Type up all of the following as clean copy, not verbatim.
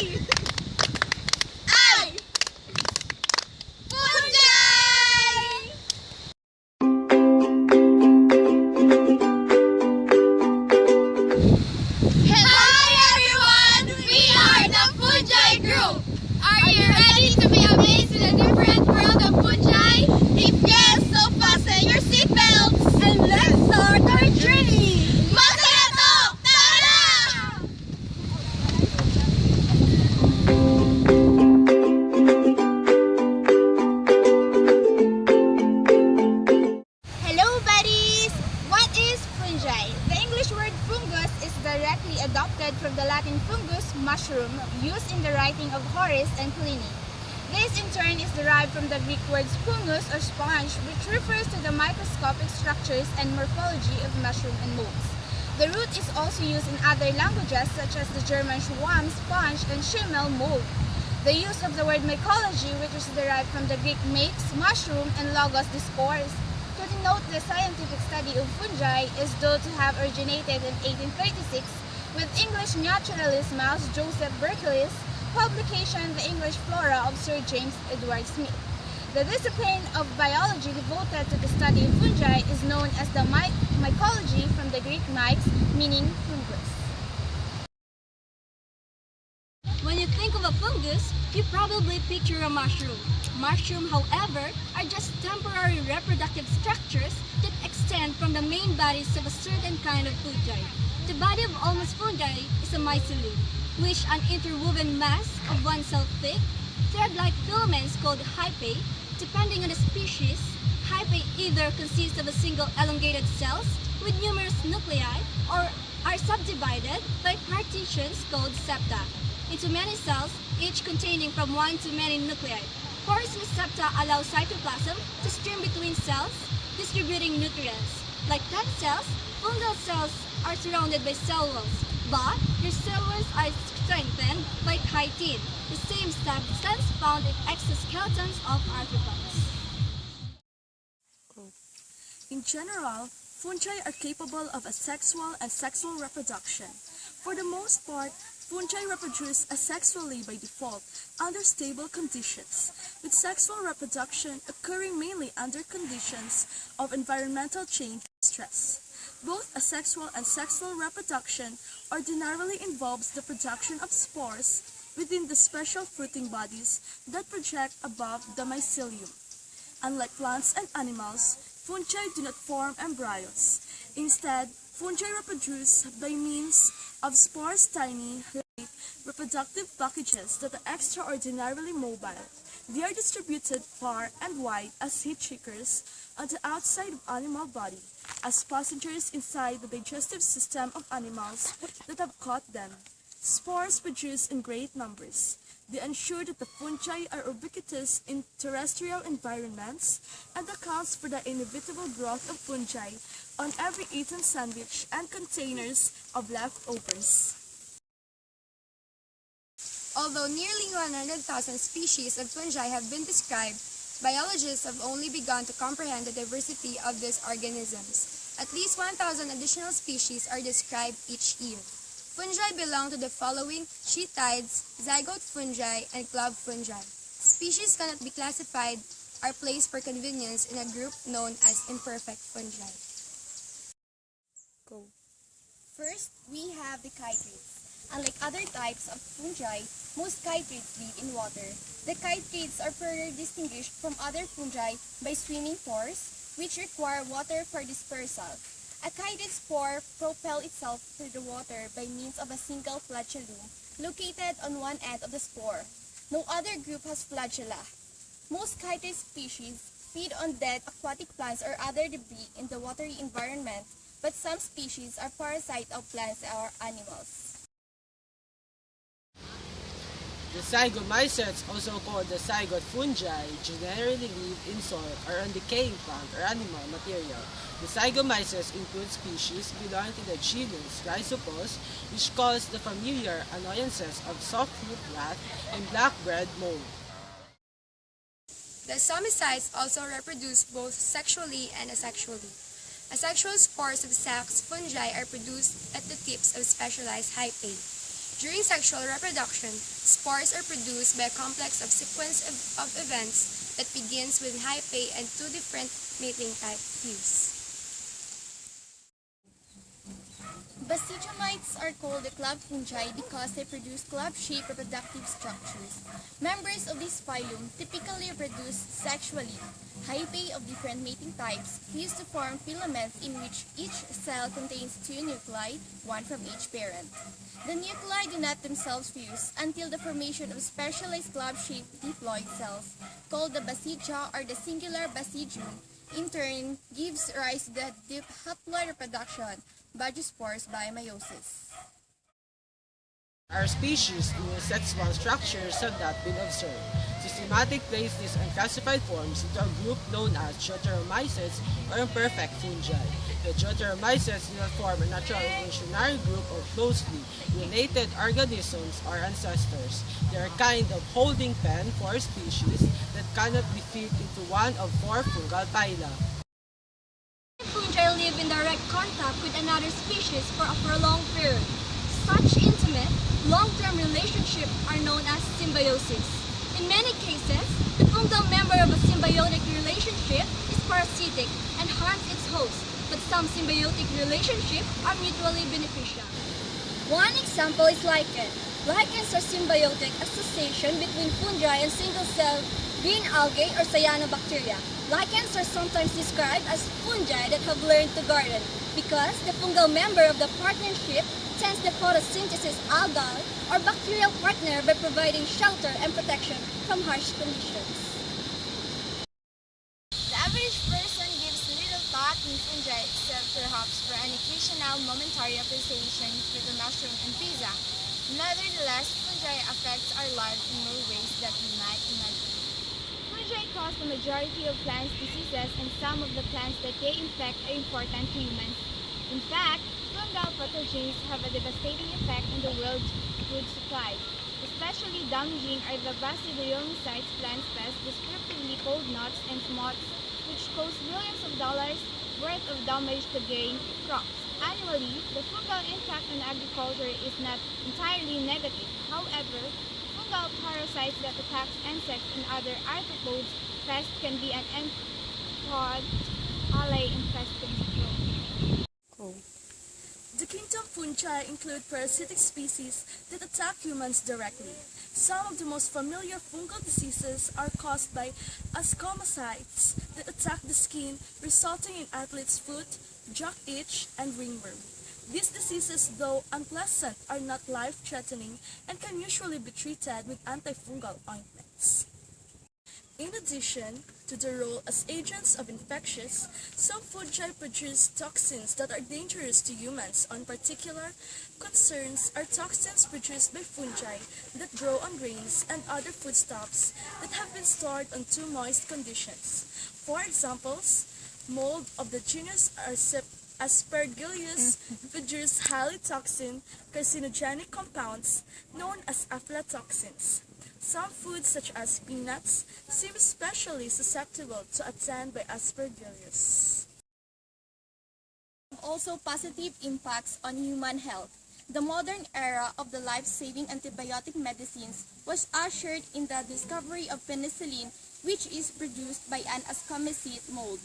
I! Fungi! Hi everyone! We are the Fungi Group! Are you ready to be amazed in the different world of fungi? If yes, so fasten your seatbelts and let's start our journey! Masaya to! Tara! Hello buddies! What is fungi? The English word fungus is directly adopted from the Latin fungus, mushroom, used in the writing of Horace and Pliny. This in turn is derived from the Greek words fungus or sponge, which refers to the microscopic structures and morphology of mushroom and molds. The root is also used in other languages such as the German Schwamm, sponge, and Schimmel, mold. The use of the word mycology, which is derived from the Greek makes, mushroom, and logos, the spores, to denote the scientific study of fungi is thought to have originated in 1836 with English naturalist Miles Joseph Berkeley's publication The English Flora of Sir James Edward Smith. The discipline of biology devoted to the study of fungi is known as the mycology, from the Greek myx, meaning fungus. When you think of a fungus, you probably picture a mushroom. Mushrooms, however, are just temporary reproductive structures that extend from the main bodies of a certain kind of fungi. The body of almost fungi is a mycelium, which an interwoven mass of one cell thick, thread-like filaments called hyphae. Depending on the species, hyphae either consist of a single elongated cells with numerous nuclei or are subdivided by partitions called septa into many cells, each containing from one to many nuclei. Porous septa allow cytoplasm to stream between cells, distributing nutrients. Like plant cells, fungal cells are surrounded by cell walls, but their cell walls are strengthened by chitin, the same substance found in exoskeletons of arthropods. In general, fungi are capable of asexual and sexual reproduction. For the most part, fungi reproduce asexually by default under stable conditions, with sexual reproduction occurring mainly under conditions of environmental change and stress. Both asexual and sexual reproduction ordinarily involves the production of spores within the special fruiting bodies that project above the mycelium. Unlike plants and animals, fungi do not form embryos. Instead, fungi reproduce by means of spores, tiny, light, reproductive packages that are extraordinarily mobile. They are distributed far and wide as heat seekers on the outside of animal body, as passengers inside the digestive system of animals that have caught them. Spores produce in great numbers. They ensure that the fungi are ubiquitous in terrestrial environments and accounts for the inevitable growth of fungi on every eaten sandwich and containers of leftovers. Although nearly 100,000 species of fungi have been described, biologists have only begun to comprehend the diversity of these organisms. At least 1,000 additional species are described each year. Fungi belong to the following: sheethides, zygote fungi, and club fungi. Species cannot be classified or placed for convenience in a group known as imperfect fungi. Go. First, we have the chytrids. Unlike other types of fungi, most chytrids live in water. The chytrids are further distinguished from other fungi by swimming pores, which require water for dispersal. A chytrid spore propels itself through the water by means of a single flagellum located on one end of the spore. No other group has flagella. Most chytrid species feed on dead aquatic plants or other debris in the watery environment, but some species are parasites of plants or animals. The zygomycetes, also called the zygote fungi, generally live in soil or on decaying plant or animal material. The zygomycetes include species belonging to the genus Rhizopus, which cause the familiar annoyances of softfoot rat and black-bread mold. The somicides also reproduce both sexually and asexually. Asexual spores of sacs fungi are produced at the tips of specialized hyphae. During sexual reproduction, spores are produced by a complex of sequence of events that begins with hyphae and two different mating type fuse. Basidiomytes are called the club fungi because they produce club-shaped reproductive structures. Members of this phylum typically reproduce sexually. Hyphae of different mating types fuse to form filaments in which each cell contains two nuclei, one from each parent. The nuclei do not themselves fuse until the formation of specialized club-shaped diploid cells, called the basidia or the singular basidium, in turn gives rise to the dihaploid reproduction, biospores by meiosis. Our species in sexual structures have not been observed. Systematic place these unclassified forms into a group known as Deuteromycetes or imperfect fungi. The Deuteromycetes do not form a natural evolutionary group of closely related organisms or ancestors. They are a kind of holding pen for species that cannot be fit into one of four fungal phyla. Fungi live in direct contact with another species for a prolonged period. Such intimate, long-term relationships are known as symbiosis. In many cases, the fungal member of a symbiotic relationship is parasitic and harms its host, but some symbiotic relationships are mutually beneficial. One example is lichen. Lichens are symbiotic association between fungi and single-cell green algae or cyanobacteria. Lichens are sometimes described as fungi that have learned to garden because the fungal member of the partnership tends the photosynthesis algal or bacterial partner by providing shelter and protection from harsh conditions. The average person gives little thought in fungi except perhaps for an occasional momentary appreciation for the mushroom and pizza. Nevertheless, fungi affects our life in more ways that we might imagine. Fungi cause the majority of plants' diseases, and some of the plants that they infect are important to humans. In fact, fungal pathogens have a devastating effect on the world's food supply. Especially damaging are the Basidiomycetes plant pests, descriptively called nuts and moths, which cause billions of dollars worth of damage to grain crops. Annually, the fungal impact on agriculture is not entirely negative. However, fungal parasites that attack insects and other arthropods pests can be an antipod ally in pest control. The kingdom fungi include parasitic species that attack humans directly. Some of the most familiar fungal diseases are caused by ascomycetes that attack the skin, resulting in athlete's foot, jock itch, and ringworm. These diseases, though unpleasant, are not life-threatening and can usually be treated with antifungal ointments. In addition to their role as agents of infectious, some fungi produce toxins that are dangerous to humans. On particular concerns are toxins produced by fungi that grow on grains and other foodstuffs that have been stored on too moist conditions. For examples, mold of the genus Aspergillus produce highly toxic carcinogenic compounds known as aflatoxins. Some foods, such as peanuts, seem especially susceptible to attack by Aspergillus. Also positive impacts on human health. The modern era of the life-saving antibiotic medicines was ushered in the discovery of penicillin, which is produced by an ascomycete mold.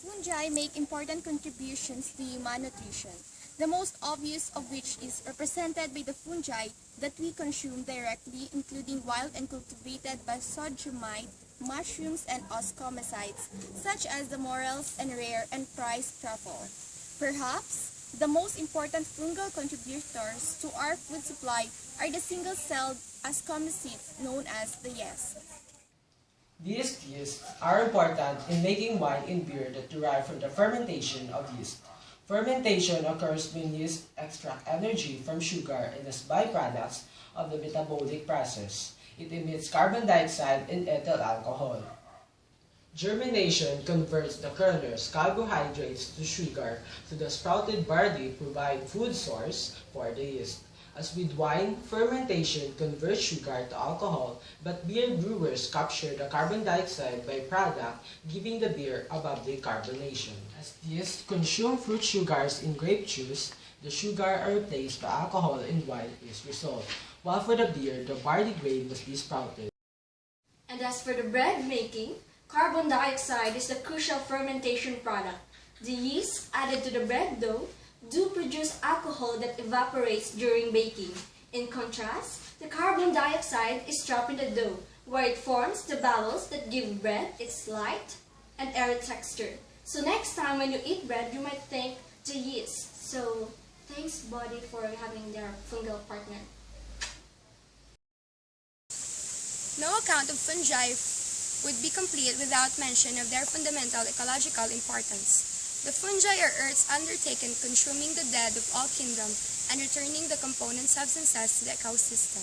Fungi make important contributions to human nutrition, the most obvious of which is represented by the fungi that we consume directly, including wild and cultivated basidiomyte, mushrooms, and ascomycetes, such as the morels and rare and prized truffle. Perhaps the most important fungal contributors to our food supply are the single-celled ascomycetes known as the yeast. These yeasts are important in making wine and beer that derive from the fermentation of yeast. Fermentation occurs when yeast extract energy from sugar and as byproducts of the metabolic process. It emits carbon dioxide and ethyl alcohol. Germination converts the kernel's carbohydrates to sugar, so the sprouted barley provide food source for the yeast. As with wine, fermentation converts sugar to alcohol, but beer brewers capture the carbon dioxide byproduct, giving the beer a bubbly carbonation. As yeast consume fruit sugars in grape juice, The sugar are replaced by alcohol and wine is resolved, while for the beer, the barley grain must be sprouted. And as for the bread making, carbon dioxide is the crucial fermentation product. The yeast added to the bread dough do produce alcohol that evaporates during baking. In contrast, the carbon dioxide is trapped in the dough, where it forms the bubbles that give bread its light and airy texture. So next time when you eat bread, you might think the yeast. So thanks, Body, for having their fungal partner. No account of fungi would be complete without mention of their fundamental ecological importance. The fungi are Earth's undertaken consuming the dead of all kingdom and returning the component substances to the ecosystem.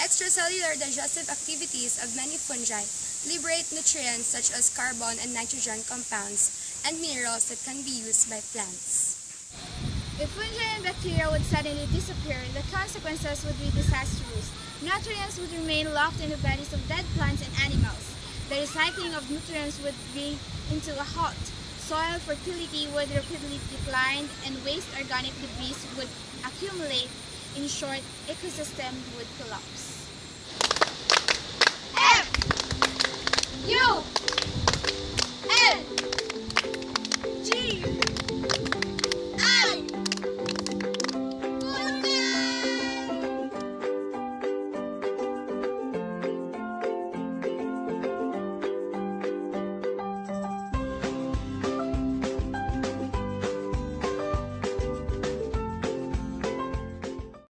Extracellular digestive activities of many fungi liberate nutrients such as carbon and nitrogen compounds and minerals that can be used by plants. If fungi and bacteria would suddenly disappear, the consequences would be disastrous. Nutrients would remain locked in the bodies of dead plants and animals. The recycling of nutrients would be into a halt. Soil fertility would rapidly decline and waste organic debris would accumulate. In short, ecosystem would collapse. You